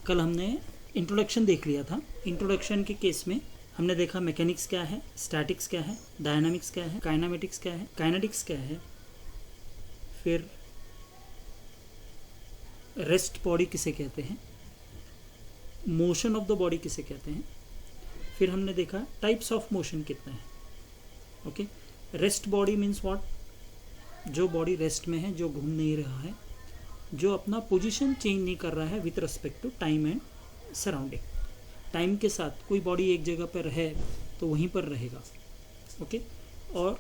कल हमने इंट्रोडक्शन देख लिया था। इंट्रोडक्शन के केस में हमने देखा मैकेनिक्स क्या है, स्टैटिक्स क्या है, डायनामिक्स क्या है, काइनेमेटिक्स क्या है, काइनेटिक्स क्या है, फिर रेस्ट बॉडी किसे कहते हैं, मोशन ऑफ द बॉडी किसे कहते हैं, फिर हमने देखा टाइप्स ऑफ मोशन कितने हैं। Okay, rest body means what, जो बॉडी रेस्ट में है, जो घूम नहीं रहा है, जो अपना पोजीशन चेंज नहीं कर रहा है with respect to time and surrounding. Time के साथ कोई बॉडी एक जगह पर है तो वहीं पर रहेगा। ओके, और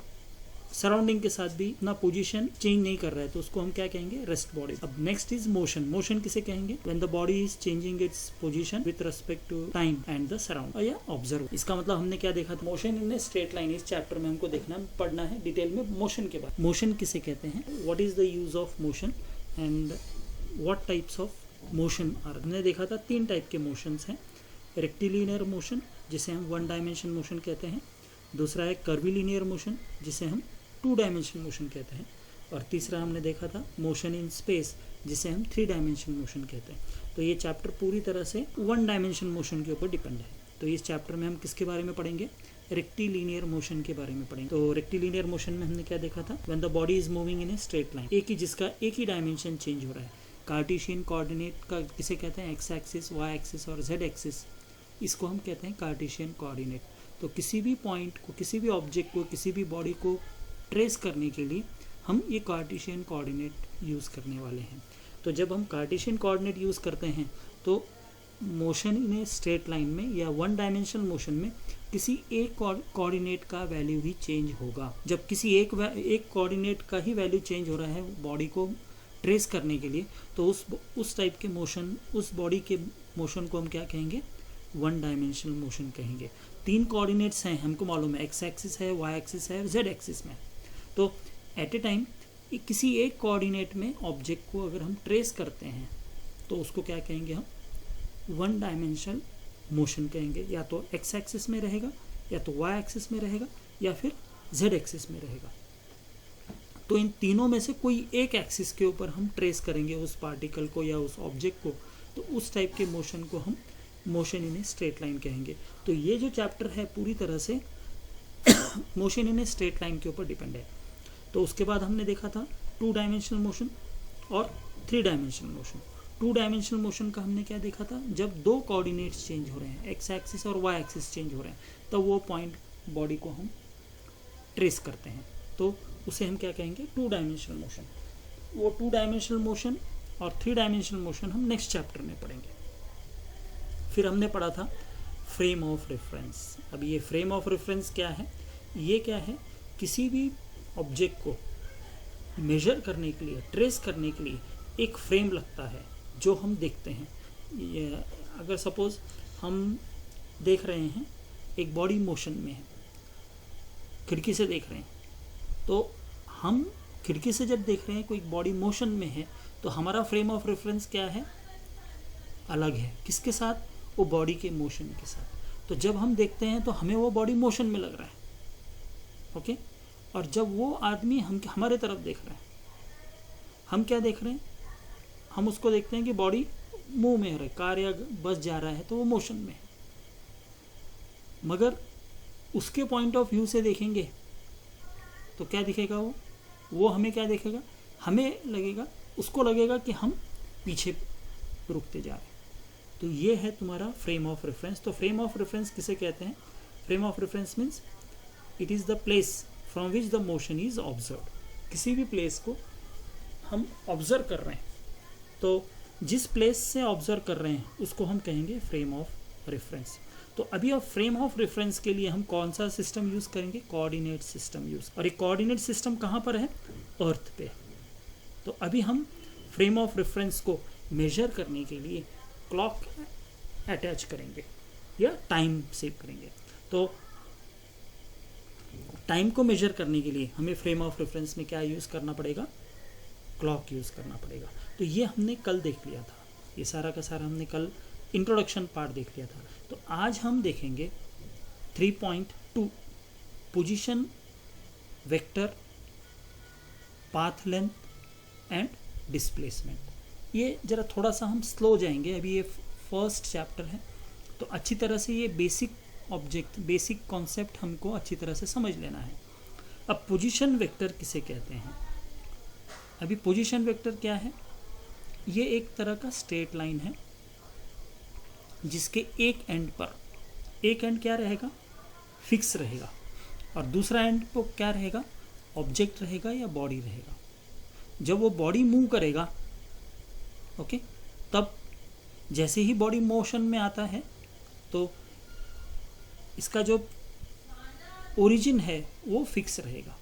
सराउंडिंग के साथ भी अपना पोजीशन चेंज नहीं कर रहा है तो उसको हम क्या कहेंगे, रेस्ट बॉडी। अब नेक्स्ट इज मोशन। मोशन किसे कहेंगे, when the body is changing its position with respect to time and the surround या ऑब्जर्व। इसका मतलब हमने क्या देखा था, motion in a straight line. इस चैप्टर में हमको देखना पढ़ना है डिटेल में मोशन के बाद। मोशन किसे कहते हैं, what is the use of motion and what types of motion are. हमने देखा था 3 टाइप के मोशंस हैं। रेक्टिलिनियर मोशन जिसे हम 1 डायमेंशन मोशन कहते हैं, दूसरा है कर्विलिनियर मोशन जिसे हम 2 डायमेंशन मोशन कहते हैं, और तीसरा हमने देखा था मोशन इन स्पेस जिसे हम 3 डायमेंशन मोशन कहते हैं। तो ये चैप्टर पूरी तरह से 1 डायमेंशन मोशन के ऊपर डिपेंड है। तो इस चैप्टर में हम किसके बारे में पढ़ेंगे, रेक्टिलिनियर मोशन के बारे में पढ़ेंगे। तो रेक्टिलिनियर मोशन में हमने क्या देखा था, when the body is moving in a straight line, जिसका एक ही डायमेंशन चेंज हो रहा है। कार्टेशियन कोऑर्डिनेट का किसे कहते हैं, एक्स एक्सिस, वाई एक्सिस और जेड एक्सिस, इसको हम कहते हैं कार्टेशियन कोऑर्डिनेट। तो किसी भी पॉइंट को, किसी भी ऑब्जेक्ट को, किसी भी बॉडी को ट्रेस करने के लिए हम ये कार्टेशियन कोऑर्डिनेट यूज़ करने वाले हैं। तो जब हम कार्टेशियन कोऑर्डिनेट यूज़ करते हैं तो motion in a straight line में या 1 डायमेंशनल मोशन में किसी एक कोऑर्डिनेट का वैल्यू ही चेंज होगा। जब किसी एक कोऑर्डिनेट का ही वैल्यू चेंज हो रहा है बॉडी को ट्रेस करने के लिए, तो उस टाइप के मोशन, उस बॉडी के मोशन को हम क्या कहेंगे, 1 डायमेंशनल मोशन कहेंगे। 3 कोऑर्डिनेट्स हैं, हमको मालूम है, एक्स एक्सिस है, वाई एक्सिस है और जेड एक्सिस में। तो एट ए टाइम किसी एक कोऑर्डिनेट में ऑब्जेक्ट को अगर हम ट्रेस करते हैं तो उसको क्या कहेंगे, हम 1 डायमेंशनल मोशन कहेंगे। या तो एक्स एक्सिस में रहेगा, या तो वाई एक्सिस में रहेगा, या फिर जेड एक्सिस में रहेगा। तो इन तीनों में से कोई एक एक्सिस के ऊपर हम ट्रेस करेंगे उस पार्टिकल को या उस ऑब्जेक्ट को, तो उस टाइप के मोशन को हम motion in a straight line कहेंगे। तो ये जो चैप्टर है पूरी तरह से motion in a straight line के ऊपर डिपेंड है। तो उसके बाद हमने देखा था 2 डायमेंशनल मोशन और 3 डायमेंशनल मोशन। 2 डायमेंशनल मोशन का हमने क्या देखा था, जब 2 कोऑर्डिनेट्स चेंज हो रहे हैं, एक्स एक्सिस और वाई एक्सिस चेंज हो रहे हैं, तब वो पॉइंट बॉडी को हम ट्रेस करते हैं, तो उसे हम क्या कहेंगे, 2 डायमेंशनल मोशन। वो 2 डायमेंशनल मोशन और 3 डायमेंशनल मोशन हम नेक्स्ट चैप्टर में पढ़ेंगे। फिर हमने पढ़ा था फ्रेम ऑफ रेफरेंस। अब ये फ्रेम ऑफ रेफरेंस क्या है, ये क्या है, किसी भी ऑब्जेक्ट को मेजर करने के लिए, ट्रेस करने के लिए एक फ्रेम लगता है जो हम देखते हैं। ये अगर सपोज हम देख रहे हैं एक बॉडी मोशन में है, खिड़की से देख रहे हैं, तो हम खिड़की से जब देख रहे हैं कोई बॉडी मोशन में है तो हमारा फ्रेम ऑफ रेफरेंस क्या है, अलग है। किसके साथ, वो बॉडी के मोशन के साथ। तो जब हम देखते हैं तो हमें वो बॉडी मोशन में लग रहा है, ओके। और जब वो आदमी हमारे तरफ देख रहा है, हम क्या देख रहे हैं, हम उसको देखते हैं कि बॉडी मूव में है, कार या बस जा रहा है तो वो मोशन में है। मगर उसके पॉइंट ऑफ व्यू से देखेंगे तो क्या दिखेगा, वो हमें क्या देखेगा, हमें लगेगा, उसको लगेगा कि हम पीछे रुकते जा रहे हैं। तो ये है तुम्हारा फ्रेम ऑफ रेफरेंस। तो फ्रेम ऑफ रेफरेंस किसे कहते हैं, frame of reference means it is the place from which the motion is observe. किसी भी प्लेस को हम ऑब्जर्व कर रहे हैं, तो जिस प्लेस से ऑब्जर्व कर रहे हैं उसको हम कहेंगे फ्रेम ऑफ रेफरेंस। तो अभी अब फ्रेम ऑफ रेफरेंस के लिए हम कौन सा सिस्टम यूज़ करेंगे, कोऑर्डिनेट सिस्टम यूज़। और एक कोऑर्डिनेट सिस्टम कहाँ पर है, अर्थ पे। तो अभी हम फ्रेम ऑफ रेफरेंस को मेजर करने के लिए क्लॉक अटैच करेंगे या टाइम सेव करेंगे। तो टाइम को मेजर करने के लिए हमें फ्रेम ऑफ रेफरेंस में क्या यूज़ करना पड़ेगा, क्लॉक यूज़ करना पड़ेगा। तो ये हमने कल देख लिया था, ये सारा का सारा हमने कल इंट्रोडक्शन पार्ट देख लिया था। तो आज हम देखेंगे 3.2 position, vector, path length and displacement. ये जरा थोड़ा सा हम स्लो जाएंगे, अभी ये फर्स्ट चैप्टर है, तो अच्छी तरह से ये बेसिक ऑब्जेक्ट, बेसिक कॉन्सेप्ट हमको अच्छी तरह से समझ लेना है। अब पोजीशन वेक्टर किसे कहते हैं? अभी पोजीशन वेक्टर क्या है? ये एक तरह का स्ट्रेट लाइन है जिसके एक एंड पर, एक एंड क्या रहेगा? फिक्स रहेगा, और दूसरा एंड पर क्या रहेगा? ऑब्जेक्ट रहेगा या बॉडी रहेगा। जब वो बॉडी मूव करेगा, ओके, तब जैसे ही बॉडी मोशन में आता है तो इसका जो ओरिजिन है वो फिक्स रहेगा।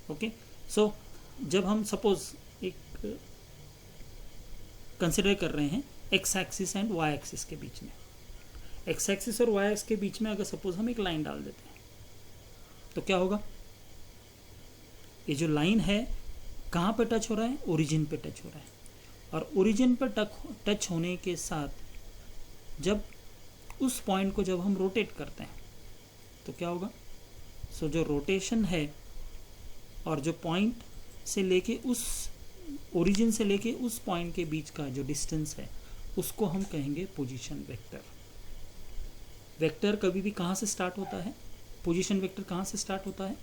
ओके, सो जब हम सपोज एक कंसिडर कर रहे हैं X axis and Y axis के बीच में, एक्स एक्सिस और वाई एक्सिस के बीच में अगर सपोज हम एक लाइन डाल देते हैं तो क्या होगा? ये जो लाइन है कहाँ पे टच हो रहा है? ओरिजिन पे टच हो रहा है, और ओरिजिन पर टच होने के साथ जब उस पॉइंट को जब हम रोटेट करते हैं तो क्या होगा? सो जो रोटेशन है और जो पॉइंट से लेके उस ओरिजिन से लेके उस पॉइंट के बीच का जो डिस्टेंस है उसको हम कहेंगे पोजीशन वेक्टर। वेक्टर कभी भी कहाँ से स्टार्ट होता है? पोजीशन वेक्टर कहाँ से स्टार्ट होता है?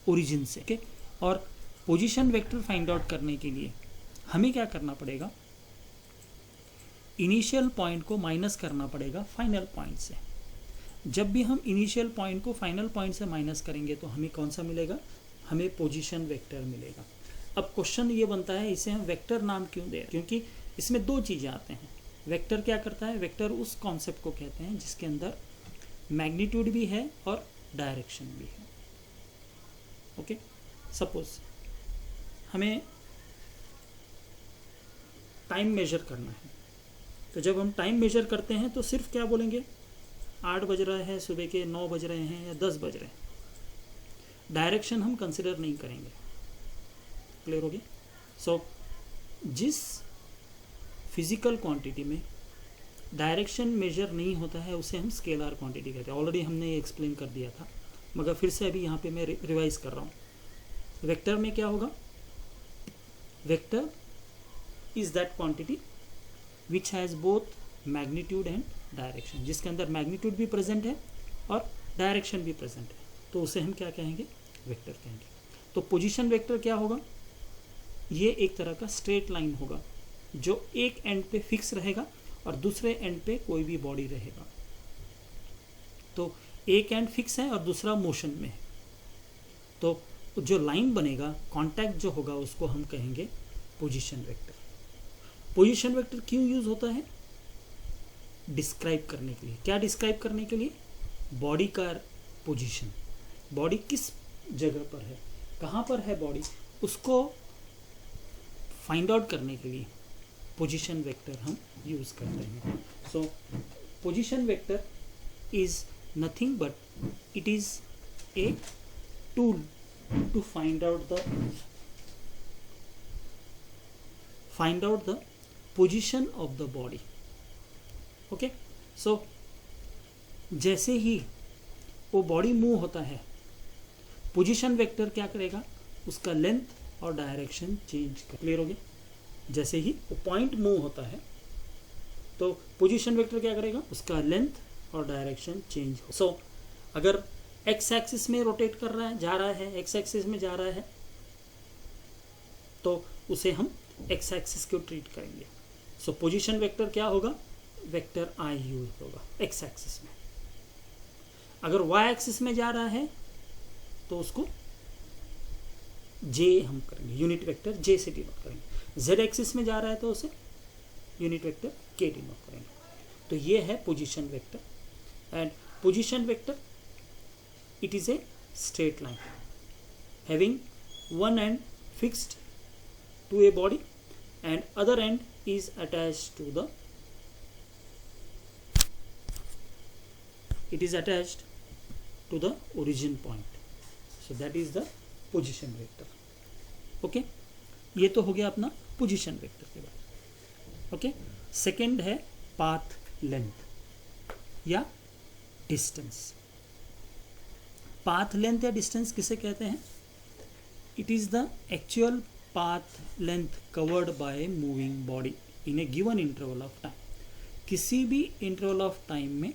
ओरिजिन से। ओके, और पोजीशन वेक्टर फाइंड आउट करने के लिए हमें क्या करना पड़ेगा? इनिशियल पॉइंट को माइनस करना पड़ेगा फाइनल पॉइंट से। जब भी हम इनिशियल पॉइंट को फाइनल पॉइंट से माइनस करेंगे तो हमें कौन सा मिलेगा? हमें पोजीशन वेक्टर मिलेगा। अब क्वेश्चन ये बनता है, इसे हम वेक्टर नाम क्यों दे रहे हैं? क्योंकि इसमें दो चीज़ें आते हैं। वेक्टर क्या करता है? वेक्टर उस कॉन्सेप्ट को कहते हैं जिसके अंदर मैग्नीट्यूड भी है और डायरेक्शन भी है। ओके, सपोज हमें टाइम मेजर करना है, तो जब हम टाइम मेजर करते हैं तो सिर्फ क्या बोलेंगे? 8 बज रहा है, सुबह के 9 बज रहे हैं या 10 बज रहे हैं। डायरेक्शन हम कंसिडर नहीं करेंगे। क्लियर हो गया? सो जिस फिजिकल क्वांटिटी में डायरेक्शन मेजर नहीं होता है उसे हम स्केलर क्वांटिटी कहते हैं। ऑलरेडी हमने ये एक्सप्लेन कर दिया था, मगर फिर से अभी यहाँ पे मैं रिवाइज कर रहा हूँ। वेक्टर में क्या होगा? Vector is that quantity which has both magnitude and direction, जिसके अंदर मैग्नीट्यूड भी प्रेजेंट है और डायरेक्शन भी प्रेजेंट है, तो उसे हम क्या कहेंगे? वेक्टर कहेंगे। तो पोजीशन वेक्टर क्या होगा? ये एक तरह का स्ट्रेट लाइन होगा जो एक एंड पे फिक्स रहेगा और दूसरे एंड पे कोई भी बॉडी रहेगा। तो एक एंड फिक्स है और दूसरा मोशन में है, तो जो लाइन बनेगा, कांटेक्ट जो होगा, उसको हम कहेंगे पोजीशन वेक्टर। पोजीशन वेक्टर क्यों यूज होता है? डिस्क्राइब करने के लिए। क्या डिस्क्राइब करने के लिए? बॉडी का पोजीशन, बॉडी किस जगह पर है, कहाँ पर है बॉडी, उसको फाइंड आउट करने के लिए पोजीशन वेक्टर हम यूज करते हैं। सो position vector is nothing but it is a tool to find out the position of the body. Okay, so जैसे ही वो बॉडी मूव होता है, पोजीशन वेक्टर क्या करेगा? उसका लेंथ और डायरेक्शन चेंज कर। क्लियर हो गया? जैसे ही वो पॉइंट मूव होता है तो पोजीशन वेक्टर क्या करेगा? उसका लेंथ और डायरेक्शन चेंज हो। सो अगर एक्स एक्सिस में रोटेट कर रहा है, जा रहा है, एक्स एक्सिस में जा रहा है, तो उसे हम एक्स एक्सिस को ट्रीट करेंगे। सो पोजीशन वेक्टर क्या होगा? वेक्टर आई यूज होगा एक्स एक्सिस में। अगर वाई एक्सिस में जा रहा है तो उसको जे हम करेंगे, यूनिट वेक्टर जे से डिनोट करेंगे। जेड एक्सिस में जा रहा है तो उसे यूनिट वेक्टर के डिनोट करेंगे। तो ये है position vector. And position vector, it is a straight line having one end fixed to a body and other end is attached to the origin point. So that is the position vector. Okay, ये तो हो गया अपना position vector के बाद। Okay, second है path length या distance. Path length या डिस्टेंस किसे कहते हैं? It is the actual path length covered by moving body in A given interval of time. किसी भी इंटरवल ऑफ टाइम में